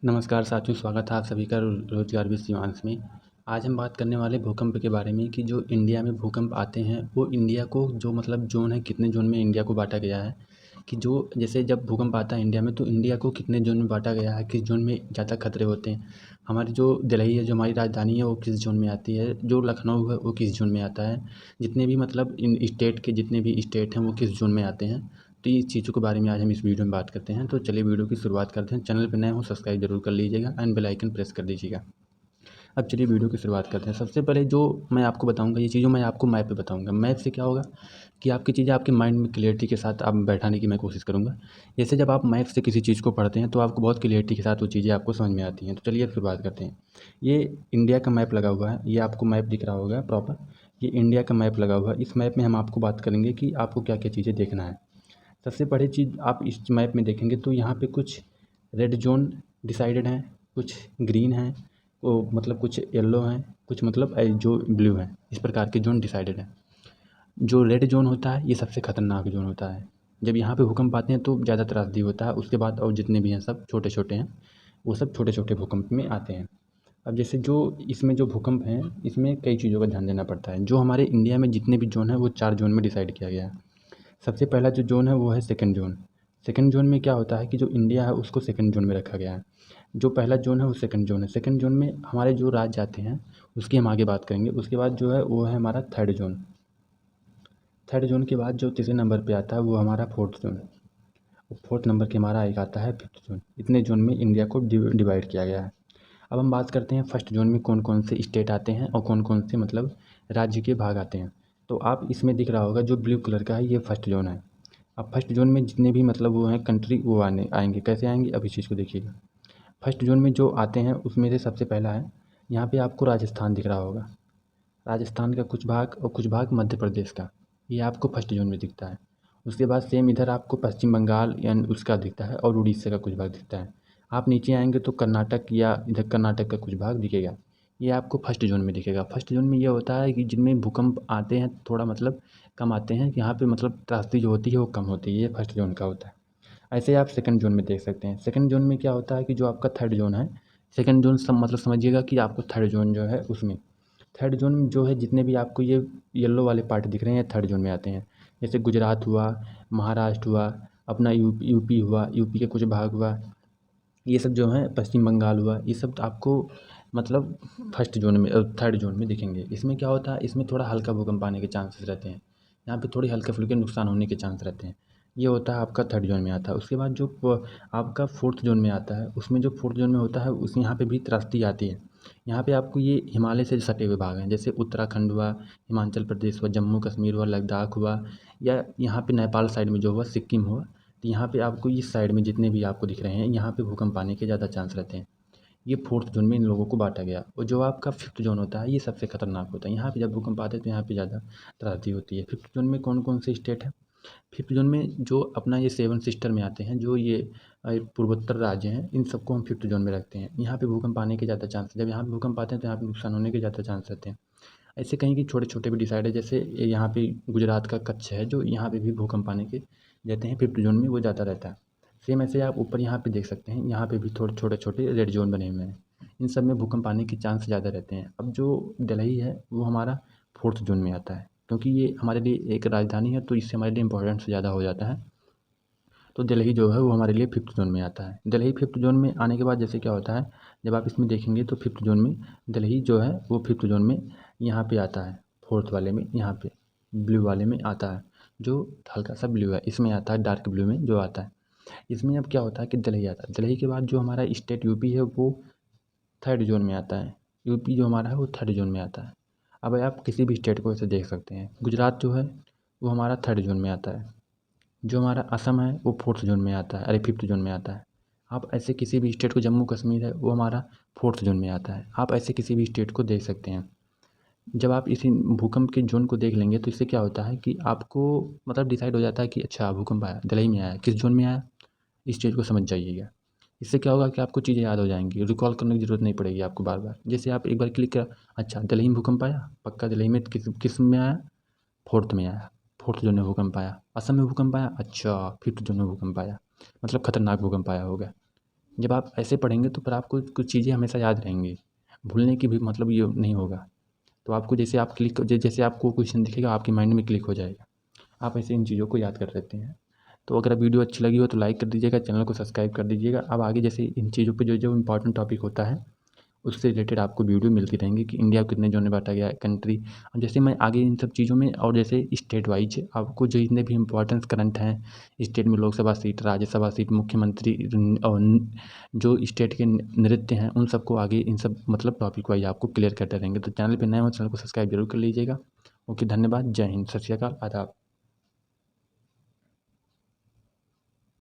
नमस्कार साथियों, स्वागत है आप सभी का रोजगार भी शिवांश में। आज हम बात करने वाले भूकंप के बारे में कि जो इंडिया में भूकंप आते हैं वो इंडिया को जो मतलब ज़ोन है, कितने ज़ोन में इंडिया को बांटा गया है। कि जो जैसे जब भूकंप आता है इंडिया में तो इंडिया को कितने ज़ोन में बांटा गया है, किस ज़ोन में ज़्यादा खतरे होते हैं। हमारी जो दिल्ली है, जो हमारी राजधानी है, वो किस ज़ोन में आती है। जो लखनऊ है वो किस ज़ोन में आता है। जितने भी मतलब इन स्टेट के जितने भी स्टेट हैं वो किस ज़ोन में आते हैं। तो ये चीज़ों के बारे में आज हम इस वीडियो में बात करते हैं। तो चलिए वीडियो की शुरुआत करते हैं। चैनल पर नए हो सब्सक्राइब जरूर कर लीजिएगा एंड बेल आइकन प्रेस कर दीजिएगा। अब चलिए वीडियो की शुरुआत करते हैं। सबसे पहले जो मैं आपको बताऊंगा ये चीज़ों मैं आपको मैप पे बताऊंगा। मैप से क्या होगा कि आपकी चीज़ें आपके माइंड में क्लियरिटी के साथ आप बैठाने की मैं कोशिश करूँगा। जैसे जब आप मैप से किसी चीज़ को पढ़ते हैं तो आपको बहुत क्लियरिटी के साथ वो चीज़ें आपको समझ में आती हैं। तो चलिए अब शुरुआत करते हैं। ये इंडिया का मैप लगा हुआ है, ये आपको मैप दिख रहा होगा प्रॉपर। ये इंडिया का मैप लगा हुआ है। इस मैप में हम आपको बात करेंगे कि आपको क्या क्या चीज़ें देखना है। सबसे पहली चीज़ आप इस मैप में देखेंगे तो यहाँ पे कुछ रेड जोन डिसाइडेड हैं, कुछ ग्रीन हैं, वो मतलब कुछ येलो हैं, कुछ मतलब जो ब्लू हैं। इस प्रकार के जोन डिसाइडेड हैं। जो रेड जोन होता है ये सबसे खतरनाक जोन होता है। जब यहाँ पे भूकंप आते हैं तो ज़्यादा त्रासदी होता है। उसके बाद और जितने भी हैं सब छोटे छोटे हैं, वो सब छोटे छोटे भूकंप में आते हैं। अब जैसे जो इसमें जो भूकंप हैं इसमें कई चीज़ों का ध्यान देना पड़ता है। जो हमारे इंडिया में जितने भी जोन हैं वो 4 जोन में डिसाइड किया गया है। सबसे पहला जो ज़ोन है वो है सेकंड ज़ोन। सेकंड ज़ोन में क्या होता है कि जो इंडिया है उसको सेकंड ज़ोन में रखा गया है। जो पहला ज़ोन है वो सेकंड ज़ोन है। सेकंड ज़ोन में हमारे जो राज्य आते हैं उसकी हम आगे बात करेंगे। उसके बाद जो है वो है हमारा थर्ड ज़ोन। थर्ड ज़ोन के बाद जो तीसरे नंबर पे आता है वो हमारा फोर्थ ज़ोन। फोर्थ नंबर के हमारा एक आता है फिफ्थ ज़ोन। इतने ज़ोन में इंडिया को डिवाइड किया गया है। अब हम बात करते हैं फर्स्ट ज़ोन में कौन कौन से स्टेट आते हैं और कौन कौन से मतलब राज्य के भाग आते हैं। तो आप इसमें दिख रहा होगा जो ब्लू कलर का है ये फर्स्ट ज़ोन है। अब फर्स्ट जोन में जितने भी मतलब वो हैं कंट्री वो आने आएंगे। कैसे आएंगे अब इस चीज़ को देखिएगा। फर्स्ट जोन में जो आते हैं उसमें से सबसे पहला है, यहाँ पे आपको राजस्थान दिख रहा होगा। राजस्थान का कुछ भाग और कुछ भाग मध्य प्रदेश का, ये आपको फर्स्ट जोन में दिखता है। उसके बाद सेम इधर आपको पश्चिम बंगाल यानी उसका दिखता है और उड़ीसा का कुछ भाग दिखता है। आप नीचे आएंगे तो कर्नाटक या इधर कर्नाटक का कुछ भाग दिखेगा। ये आपको फर्स्ट जोन में दिखेगा। फर्स्ट जोन में ये होता है कि जिनमें भूकंप आते हैं थोड़ा मतलब कम आते हैं, यहाँ पे मतलब त्रासदी जो होती है वो कम होती है। ये फर्स्ट जोन का होता है। ऐसे आप सेकंड जोन में देख सकते हैं। सेकंड जोन में क्या होता है कि जो आपका थर्ड जोन है, सेकंड जोन सब मतलब समझिएगा कि आपको थर्ड जोन जो है उसमें थर्ड जोन में जो है जितने भी आपको ये येलो वाले पार्ट दिख रहे हैं थर्ड जोन में आते हैं। जैसे गुजरात हुआ, महाराष्ट्र हुआ, अपना यूपी हुआ, यूपी के कुछ भाग हुआ, ये सब जो हैं पश्चिम बंगाल हुआ, ये सब आपको मतलब फर्स्ट जोन में थर्ड जोन में दिखेंगे। इसमें क्या होता है, इसमें थोड़ा हल्का भूकंप आने के चांसेस रहते हैं। यहाँ पे थोड़ी हल्के फुल्के नुकसान होने के चांस रहते हैं। ये होता है आपका थर्ड जोन में आता है। उसके बाद जो आपका फोर्थ जोन में आता है उसमें जो फोर्थ जोन में होता है उस यहाँ पे भी त्रासदी आती है। यहाँ पे आपको ये हिमालय से सटे हुए भाग हैं, जैसे उत्तराखंड हुआ, हिमाचल प्रदेश हुआ, जम्मू कश्मीर हुआ, लद्दाख हुआ, या यहाँ पे नेपाल साइड में जो हुआ सिक्किम हुआ। तो यहाँ पे आपको इस साइड में जितने भी आपको दिख रहे हैं यहाँ पे भूकंप आने के ज़्यादा चांस रहते हैं। ये फोर्थ जोन में इन लोगों को बांटा गया। और जो आपका फिफ्थ जोन होता है ये सबसे खतरनाक होता है। यहाँ पे जब भूकंप आते हैं तो यहाँ पे ज़्यादा त्रासदी होती है। फिफ्थ जोन में कौन कौन से स्टेट हैं? फिफ्थ जोन में जो अपना ये सेवन सिस्टर में आते हैं, जो ये पूर्वोत्तर राज्य हैं, इन सबको हम फिफ्थ जोन में रखते हैं। यहाँ पे भूकंप आने के ज़्यादा चांस, जब यहाँ पे भूकंप आते हैं तो यहाँ पे नुकसान होने के ज़्यादा चांस रहते हैं। ऐसे कहीं कि छोटे छोटे भी डिसाइड है, जैसे यहाँ पे गुजरात का कच्छ है जो यहाँ पे भी भूकंप आने के देते हैं फिफ्थ जोन में, वो ज़्यादा रहता है। सेम ऐसे आप ऊपर यहाँ पे देख सकते हैं, यहाँ पे भी थोड़े छोटे छोटे रेड जोन बने हुए हैं। इन सब में भूकंप आने के चांस ज़्यादा रहते हैं। अब जो दिल्ली है वो हमारा फोर्थ जोन में आता है, क्योंकि ये हमारे लिए एक राजधानी है तो इससे हमारे लिए इम्पोर्टेंस ज़्यादा हो जाता है। तो दिल्ली जो है वो हमारे लिए फिफ्थ जोन में आता है। दिल्ली फिफ्थ जोन में आने के बाद जैसे क्या होता है, जब आप इसमें देखेंगे तो फिफ्थ जोन में दिल्ली जो है वो फिफ्थ जोन में यहाँ पे आता है। फोर्थ वाले में यहाँ पे ब्लू वाले में आता है, जो हल्का सा ब्लू है इसमें आता है, डार्क ब्लू में जो आता है। इसमें अब क्या होता है कि दिल्ली आता है। दिल्ली के बाद जो हमारा स्टेट यूपी है वो थर्ड जोन में आता है। यूपी जो हमारा है वो थर्ड जोन में आता है। अब आप किसी भी स्टेट को ऐसे देख सकते हैं। गुजरात जो है वो हमारा थर्ड जोन में आता है। जो हमारा असम है वो फोर्थ जोन में आता है, अरे फिफ्थ जोन में आता है। आप ऐसे किसी भी स्टेट को, जम्मू कश्मीर है वो हमारा फोर्थ जोन में आता है। आप ऐसे किसी भी स्टेट को देख सकते हैं। जब आप इसी भूकंप के जोन को देख लेंगे तो इससे क्या होता है कि आपको मतलब डिसाइड हो जाता है कि अच्छा भूकंप आया, दिल्ली में आया, किस जोन में आया, इस चीज़ को समझ जाइएगा। इससे क्या होगा कि आपको चीज़ें याद हो जाएंगी, रिकॉल करने की ज़रूरत नहीं पड़ेगी आपको बार बार। जैसे आप एक बार क्लिक किया, अच्छा दिल्ली में भूकंप आया, पक्का दिल्ली में किस में आया, फोर्थ में आया, फोर्थ जोन में भूकंप आया। असम में भूकंप आया, अच्छा फिफ्थ जोन में भूकंप आया, मतलब खतरनाक भूकंप आया होगा। जब आप ऐसे पढ़ेंगे तो फिर आपको कुछ चीज़ें हमेशा याद रहेंगी, भूलने की भी मतलब ये नहीं होगा। तो आपको जैसे आप क्लिक जैसे आपको क्वेश्चन दिखेगा आपके माइंड में क्लिक हो जाएगा, आप ऐसे इन चीज़ों को याद कर लेते हैं। तो अगर वीडियो अच्छी लगी हो तो लाइक कर दीजिएगा, चैनल को सब्सक्राइब कर दीजिएगा। अब आगे जैसे इन चीज़ों पे जो जो इम्पोर्टेंट टॉपिक होता है उससे रिलेटेड आपको वीडियो मिलती रहेंगी कि इंडिया को कितने जोन में बांटा गया है, कंट्री। और जैसे मैं आगे इन सब चीज़ों में और जैसे स्टेट वाइज आपको जो जितने भी इम्पोर्टेंस करंट हैं, स्टेट में लोकसभा सीट, राज्यसभा सीट, मुख्यमंत्री और जो स्टेट के नृत्य हैं उन सबको आगे इन सब मतलब टॉपिक वाइज आपको क्लियर करते रहेंगे। तो चैनल पे नए हो, चैनल को सब्सक्राइब जरूर कर लीजिएगा। ओके, धन्यवाद, जय हिंद, सत श्री अकाल, आदाब।